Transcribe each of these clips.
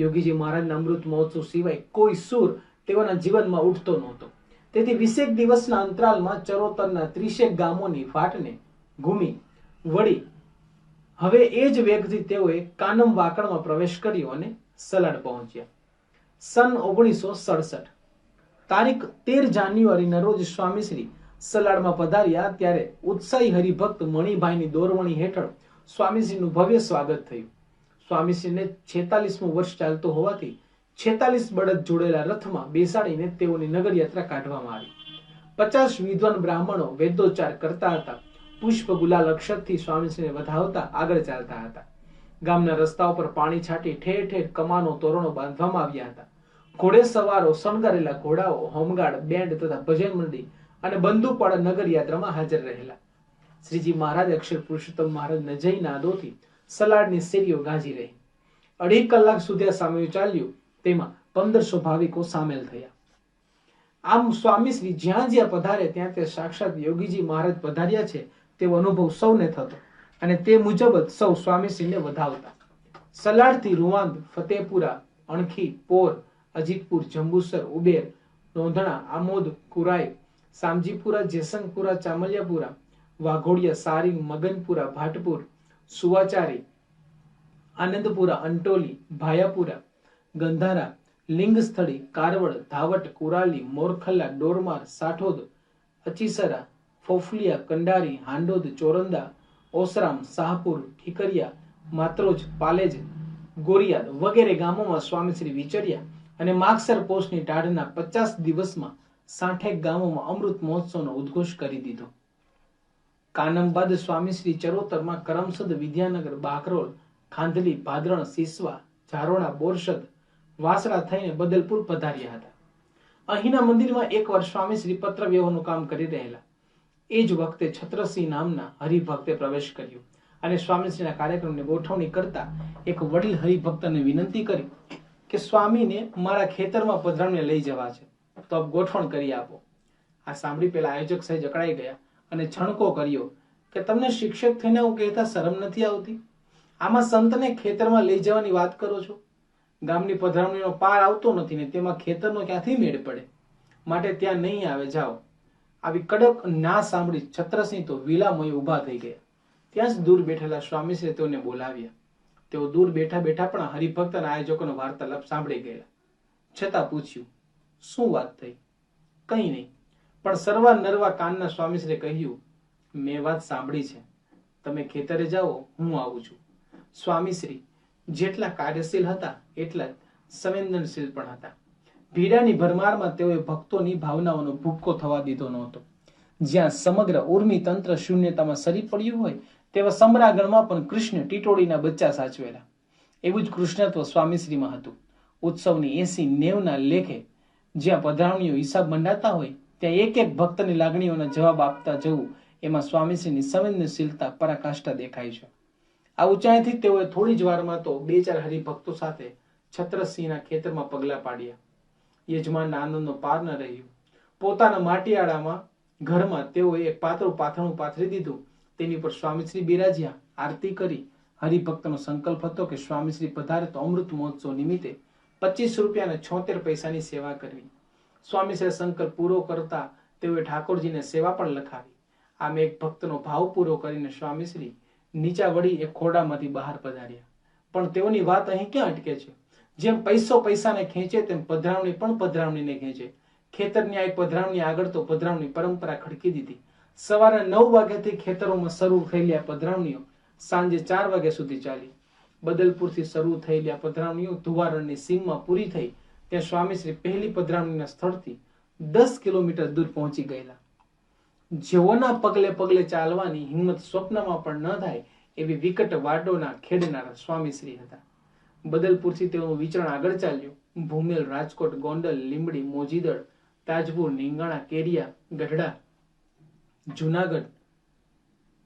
યોગીજી મહારાજના અમૃત મહોત્સવ સિવાય કોઈ સુર તેઓના જીવનમાં ઉઠતો નહોતો. તેથી 20 દિવસના અંતરાલમાં ચરોતરના 30 ગામોની વાટને ઘૂમી વળી હવે એ જ વેગથી તેઓએ કાનમ વાકણમાં પ્રવેશ કર્યો અને સલાડ પહોંચ્યા. સન 1967 તારીખ 13 જાન્યુઆરીના રોજ સ્વામીશ્રી સલાડમાં પધાર્યા ત્યારે ઉત્સાહી હરિભક્ત મણિભાઈની દોરવણી હેઠળ સ્વામીશ્રીનું ભવ્ય સ્વાગત થયું. સ્વામીશ્રીને 46મું વર્ષ ચાલતું હોવાથી 46 બળદ જોડેલા રથમાં બેસાડીને તેઓની નગર યાત્રા કાઢવામાં આવી. 50 વિદ્વાન બ્રાહ્મણો વેદોચ્ચાર કરતા હતા. પુષ્પ ગુલાલ અક્ષતથી સ્વામીશ્રીને વધાવતા આગળ ચાલતા હતા. ગામના રસ્તાઓ પર પાણી છાંટી ઠેર ઠેર કમાનો તોરણો બાંધવામાં આવ્યા હતા. ઘોડે સવારો, શણગારેલા ઘોડાઓ, હોમગાર્ડ, બેન્ડ તથા ભજન મંડળી અને બંદૂકવાળા નગર યાત્રામાં હાજર રહેલા. શ્રીજી મહારાજ અક્ષર પુરુષોત્તમ મહારાજના જય નાદોથી સલાડની શેરીઓ ગાજી રહી. 2.5 કલાક સુધી આ સામયું ચાલ્યું. તેમાં 1500 ભાવિકો સામેલ થયા. આમ સ્વામીશ્રી જ્યાં જ્યાં પધારે ત્યાં તે સાક્ષાત યોગીજી મહારાજ પધાર્યા છે તેવો અનુભવ સૌને થતો અને તે મુજબ જ સૌ સ્વામીશ્રીને વધાવતા. સલાડથી રૂવાંદ, ફતેપુરા, અણખી, પોર, અજીતપુર, જંબુસર, ઉબેર, નોંધણા, આમોદ, કુરાઈ, સામજીપુરા, જેસંગપુરા, ચામલિયાપુરા, વાઘોડિયા, સારિંગ, મગનપુરા, ભાટપુર, સુવાચારી, આનંદપુરા, અંટોલી, ભાયાપુરા, ગંધારા, લિંગસ્થળી, કારવડ, ધાવટ, કુરાલી, મોરખલ્લા, ડોરમાર, સાઠોદ, અચીસરા, ફોફલિયા, કંડારી, હાંડોદ, ચોરંદા, ઓસરામ, શાહપુર, ઠીકરિયા, માત્રોજ, પાલેજ, ગોરિયાદ વગેરે ગામોમાં સ્વામીશ્રી વિચર્યા અને માગસર પોષની ટાઢના 50 દિવસમાં 60 ગામોમાં અમૃત મહોત્સવનો ઉદ્ઘોષ કરી દીધો. કાનમ બાદ સ્વામીશ્રી ચરોતરમાં કરમસદ, વિદ્યાનગર, બાકરોલ, ખાંધલી, ભાદરણ, સિસવા, ઝારોણા, બોરસદ, વાસણા થઈને બદલપુર પધાર્યા હતા. અહીંના મંદિરમાં એકવાર સ્વામીશ્રી પત્ર વ્યવહારનું કામ કરી રહેલા. એ જ વખતે છત્રસિંહ નામના હરિભક્તે પ્રવેશ કર્યો અને સ્વામીશ્રીના કાર્યક્રમની ગોઠવણી કરતા એક વડીલ હરિભક્તને વિનંતી કરી કે સ્વામીને મારા ખેતરમાં પધરામણી લઈ જવા છે, તો આપ ગોઠવણ કરી આપો. આ સાંભળી પેલા આયોજક સહેજ અકળાઈ ગયા અને છણકો કર્યો કે તમને શિક્ષક થઈને હું કહેતા શરમ નથી આવતી? આમાં સંતને ખેતરમાં લઈ જવાની વાત કરો છો? ગામની પધરામણીનો પાર આવતો નથી ને તેમાં ખેતરનો ક્યાંથી મેળ પડે? માટે ત્યાં નહીં આવે, જાઓ. આવી કડક ના સાંભળી છત્રસિંહ તો વિલામોય ઊભા થઈ ગયા. ત્યાં જ દૂર બેઠેલા સ્વામીશ્રીએ તેઓને બોલાવ્યા. તેઓ દૂર બેઠા બેઠા પણ હરિભક્ત અને આયોજકોનો વાર્તાલાપ સાંભળી ગયેલા. છતાં પૂછ્યું, શું વાત થઈ? કંઈ નહીં, પણ સરવા નરવા કાનના સ્વામીશ્રીએ કહ્યું, મેં વાત સાંભળી છે, તમે ખેતરે જાઓ, હું આવું છું. સ્વામીશ્રી જેટલા કાર્યશીલ હતા એટલા જ સંવેદનશીલ પણ હતા. ભીડાની ભરમારમાં તેઓએ ભક્તોની ભાવનાઓનો ભૂક્કો થવા દીધો નહોતો. જ્યાં સમગ્ર ઉર્મી તંત્ર શૂન્યતામાં સરી પડ્યું હોય તેવા સમરાગણમાં પણ કૃષ્ણ ટીટોળીના બચ્ચા સાચવેલા. એવું જ કૃષ્ણત્વ સ્વામીશ્રીમાં હતું. ઉત્સવની 80-90 લેખે જ્યાં પધરામણીઓ હિસાબ મંડાતા હોય ત્યાં એક એક ભક્તની લાગણીઓના જવાબ આપતા જવું, એમાં સ્વામીશ્રીની સંવેદનશીલતા પરાકાષ્ઠા દેખાય છે. આ ઊંચાઈથી તેઓએ થોડી જ વારમાં તો 2-4 હરિભક્તો સાથે છત્રસિંહના ખેતરમાં પગલા પાડ્યા. યજમાનના આનંદનો પાર ન રહ્યો. પોતાના માટીયાળામાં ઘરમાં તેઓએ એક પાતળું પાથરણું પાથરી દીધું. તેની પર સ્વામીશ્રી બિરાજ્યા. આરતી કરી. હરિભક્તનો સંકલ્પ હતો કે સ્વામીશ્રી પધારે તો અમૃત મહોત્સવ નિમિત્તે 25 રૂપિયા અને 76 પૈસાની સેવા કરવી. સ્વામીશ્રીએ સંકલ્પ પૂરો કરતા તેઓએ ઠાકોરજીને સેવા પણ લખાવી. આમ એક ભક્તનો ભાવ પૂરો કરીને સ્વામીશ્રી નીચા વળી એક ખોડામાંથી બહાર પધાર્યા. પણ તેઓની વાત અહીં ક્યાં અટકે છે? જેમ પૈસો પૈસાને ખેંચે તેમ પધરામણી પણ પધરામણીને ખેંચે. ખેતરની આ પધરામણી આગળ તો પધરામણી પરંપરા ખડકી દીધી. સવારે 9 વાગ્યાથી ખેતરોમાં શરૂ થયેલી આ પધરામણીઓ સાંજે 4 વાગ્યા સુધી ચાલી. બદલપુરથી શરૂ થયેલી આ પધરામણીઓ ધુવારણની સીમમાં પૂરી થઈ ત્યાં સ્વામીશ્રી પહેલી પધરામણીના સ્થળથી 10 કિલોમીટર દૂર પહોંચી ગયેલા. જેઓના પગલે પગલે ચાલવાની હિંમત સ્વપ્નમાં પણ ન થાય એવી વિકટ વાડોના ખેડનારા સ્વામીશ્રી હતા. બદલપુરથી તેઓનું વિચરણ આગળ ચાલ્યું. ભૂમેલ, રાજકોટ, ગોંડલ, લીંબડી, મોજીદળ, તાજપુર, નીંગાણા, કેરિયા, ગઢડા, જુનાગઢ,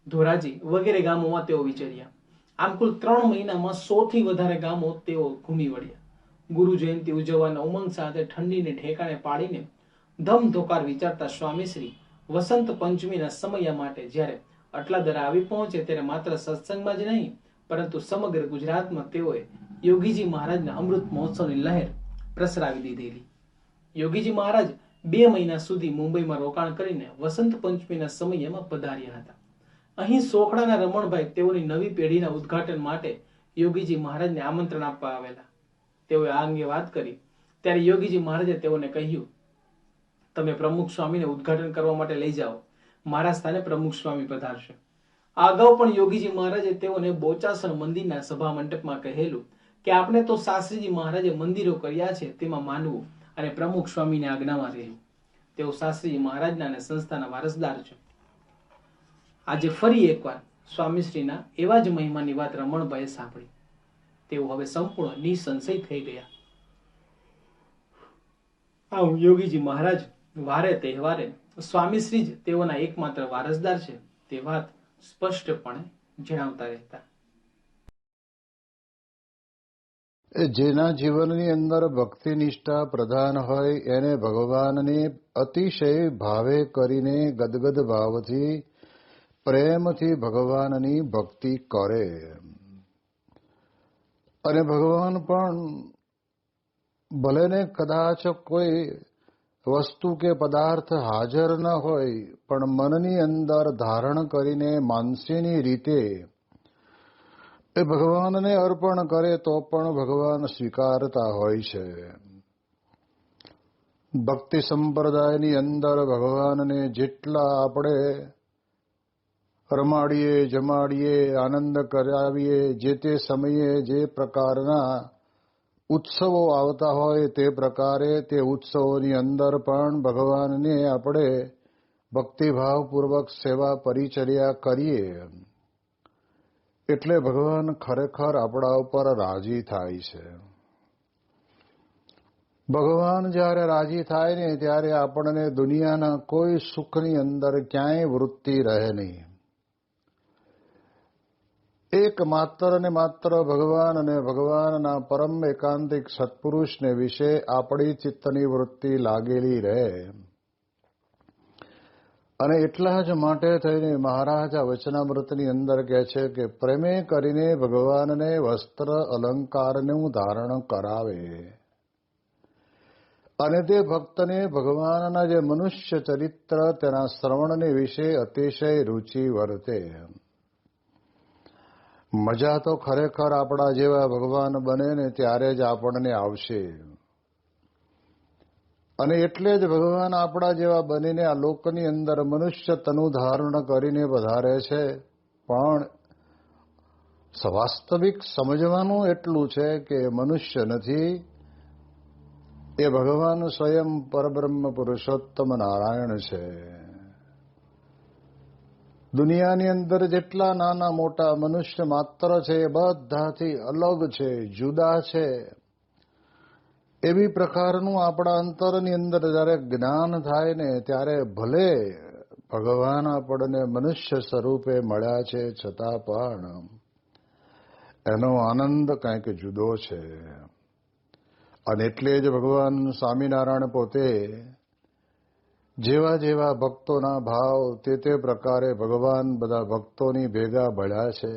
ધોરાજી વગેરે ગામોમાં તેઓ વિચર્યા. આમ કુલ 3 મહિનામાં 100 થી વધારે ગામો તેઓ ઘૂમી વળ્યા. ગુરુ જયંતિ ઉજવવાના ઉમંગ સાથે ઠંડીને ઠેકાણે પાડીને ધમધોકાર વિચારતા સ્વામીશ્રી વસંત પંચમીના સમય માટે જ્યારે અટલાદરા આવી પહોંચે ત્યારે માત્ર સત્સંગમાં જ નહીં પરંતુ સમગ્ર ગુજરાતમાં તેઓએ યોગીજી મહારાજના અમૃત મહોત્સવની લહેર પ્રસરાવી દીધેલી. યોગીજી મહારાજ 2 મહિના સુધી મુંબઈમાં રોકાણ કરીને વસંત પંચમીના સમયમાં પધાર્યા હતા. અહીં સોખડાના રમણભાઈ તેઓની નવી પેઢીના ઉદ્ઘાટન માટે યોગીજી મહારાજને આમંત્રણ આપવા આવેલા. તેઓએ આ અંગે વાત કરી ત્યારે યોગીજી મહારાજે તેઓને કહ્યું, તમે પ્રમુખ સ્વામીને ઉદ્ઘાટન કરવા માટે લઈ જાઓ, મારા સ્થાને પ્રમુખ સ્વામી પધારશે. આ અગાઉ પણ યોગીજી મહારાજે તેઓને બોચાસણ મંદિરના સભા મંડપમાં કહેલું કે આપણે તો શાસ્ત્રીજી મહારાજે મંદિરો કર્યા છે તેમાં માનવું અને પ્રમુખ સ્વામીની આજ્ઞામાં રહેવું. તેઓ શાસ્ત્રીજી મહારાજના અને સંસ્થાના વારસદાર છે. આજે ફરી એકવાર સ્વામીશ્રીના એવા જ મહિમાની વાત રમણભાઈએ સાંભળી. તેઓ હવે સંપૂર્ણ નિસંશય થઈ ગયા. આમ યોગીજી મહારાજ વારે તહેવારે સ્વામીશ્રી જ તેઓના એકમાત્ર વારસદાર છે તે વાત સ્પષ્ટપણે જણાવતા રહેતા. જેના જીવનની અંદર ભક્તિ નિષ્ઠા પ્રધાન હોય એને ભગવાનને અતિશય ભાવે કરીને ગદગદ ભાવથી પ્રેમથી ભગવાનની ભક્તિ કરે અને ભગવાન પણ ભલે ને કદાચ કોઈ વસ્તુ કે પદાર્થ હાજર ન હોય પણ મનની અંદર ધારણ કરીને માનસીની રીતે એ ભગવાનને અર્પણ કરે તો પણ ભગવાન સ્વીકારતા હોય છે. ભક્તિ સંપ્રદાયની અંદર ભગવાનને જેટલા આપણે રમાડીએ જમાડીએ આનંદ કરાવીએ, જે તે સમયે જે પ્રકારના ઉત્સવો આવતા હોય તે પ્રકારે તે ઉત્સવોની અંદર પણ ભગવાનને આપણે ભક્તિભાવપૂર્વક સેવા પરિચર્યા કરીએ એટલે ભગવાન ખરેખર આપણા ઉપર રાજી થાય છે. ભગવાન જ્યારે રાજી થાય ને ત્યારે આપણને દુનિયાના કોઈ સુખની અંદર ક્યાંય વૃત્તિ રહે નહીં. એક માત્ર ને માત્ર ભગવાન અને ભગવાનના પરમ એકાંતિક સત્પુરુષને વિશે આપણી ચિત્તની વૃત્તિ લાગેલી રહે. અને એટલા જ માટે થઈને મહારાજ આ વચનામૃતની અંદર કહે છે કે પ્રેમે કરીને ભગવાનને વસ્ત્ર અલંકારનું ધારણ કરાવે અને તે ભક્તને ભગવાનના જે મનુષ્ય ચરિત્ર તેના શ્રવણને વિશે અતિશય રુચિ વર્તે. મજા તો ખરેખર આપણા જેવા ભગવાન બને ને ત્યારે જ આપણને આવશે. અને એટલે જ ભગવાન આપણા જેવા બનીને આ લોકની અંદર મનુષ્ય તનુ ધારણ કરીને પધારે છે. પણ વાસ્તવિક સમજવાનું એટલું છે કે મનુષ્ય નથી, એ ભગવાન સ્વયં પરબ્રહ્મ પુરુષોત્તમ નારાયણ છે. દુનિયાની અંદર જેટલા નાના મોટા મનુષ્ય માત્ર છે એ બધાથી અલગ છે, જુદા છે. એવી પ્રકારનું આપણા અંતરની અંદર જ્યારે જ્ઞાન થાય ને ત્યારે ભલે ભગવાન આપણને મનુષ્ય સ્વરૂપે મળ્યા છે છતાં પણ એનો આનંદ કંઈક જુદો છે. અને એટલે જ ભગવાન સ્વામિનારાયણ પોતે જેવા જેવા ભક્તોના ભાવ તે પ્રકારે ભગવાન બધા ભક્તોની ભેગા ભળ્યા છે.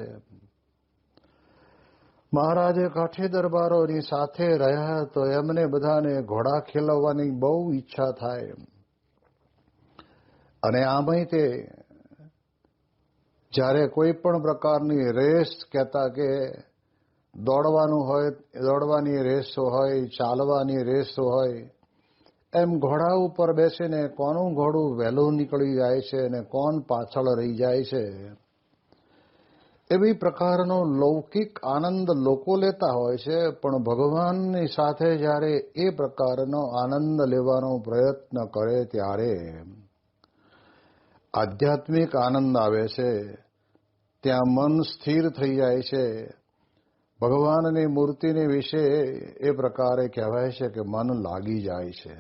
મહારાજે કાઠી દરબારોની સાથે રહ્યા તો એમને બધાને ઘોડા ખેલવવાની બહુ ઈચ્છા થાય. અને આમાંય તે જ્યારે કોઈ પણ પ્રકારની રેસ કહેતા કે દોડવાનું હોય, દોડવાની રેસો હોય, ચાલવાની રેસો હોય, એમ ઘોડા ઉપર બેસીને કોનું ઘોડું વહેલું નીકળી જાય છે અને કોણ પાછળ રહી જાય છે એવી પ્રકારનો લૌકિક આનંદ લોકો લેતા હોય છે. પણ ભગવાનની સાથે જ્યારે એ પ્રકારનો આનંદ લેવાનો પ્રયત્ન કરે ત્યારે આધ્યાત્મિક આનંદ આવે છે. ત્યાં મન સ્થિર થઈ જાય છે. ભગવાનની મૂર્તિને વિશે એ પ્રકારે કહેવાય છે કે મન લાગી જાય છે.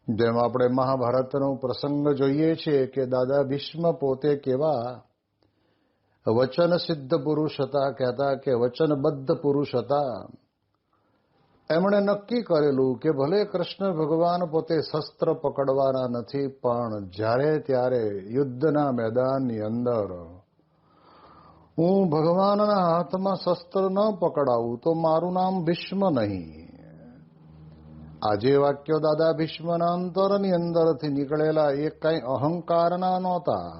જેમ આપણે મહાભારતનો પ્રસંગ જોઈએ છીએ કે દાદા ભીષ્મ પોતે કેવા વચન સિદ્ધ પુરુષ હતા, કહેતા કે વચનબદ્ધ પુરુષ હતા. એમણે નક્કી કરેલું કે ભલે કૃષ્ણ ભગવાન પોતે શસ્ત્ર પકડવાના નથી, પણ જ્યારે ત્યારે યુદ્ધના મેદાનની અંદર હું ભગવાનના હાથમાં શસ્ત્ર ન પકડાવું તો મારું નામ ભીષ્મ નહીં. આ જે વાક્યો દાદા ભીષ્મના અંતરની અંદરથી નીકળેલા એ કઈ અહંકારના નહોતા,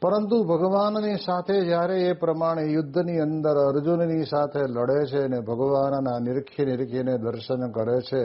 પરંતુ ભગવાનની સાથે જ્યારે એ પ્રમાણે યુદ્ધની અંદર અર્જુનની સાથે લડે છે અને ભગવાનના નિરખીને દર્શન કરે છે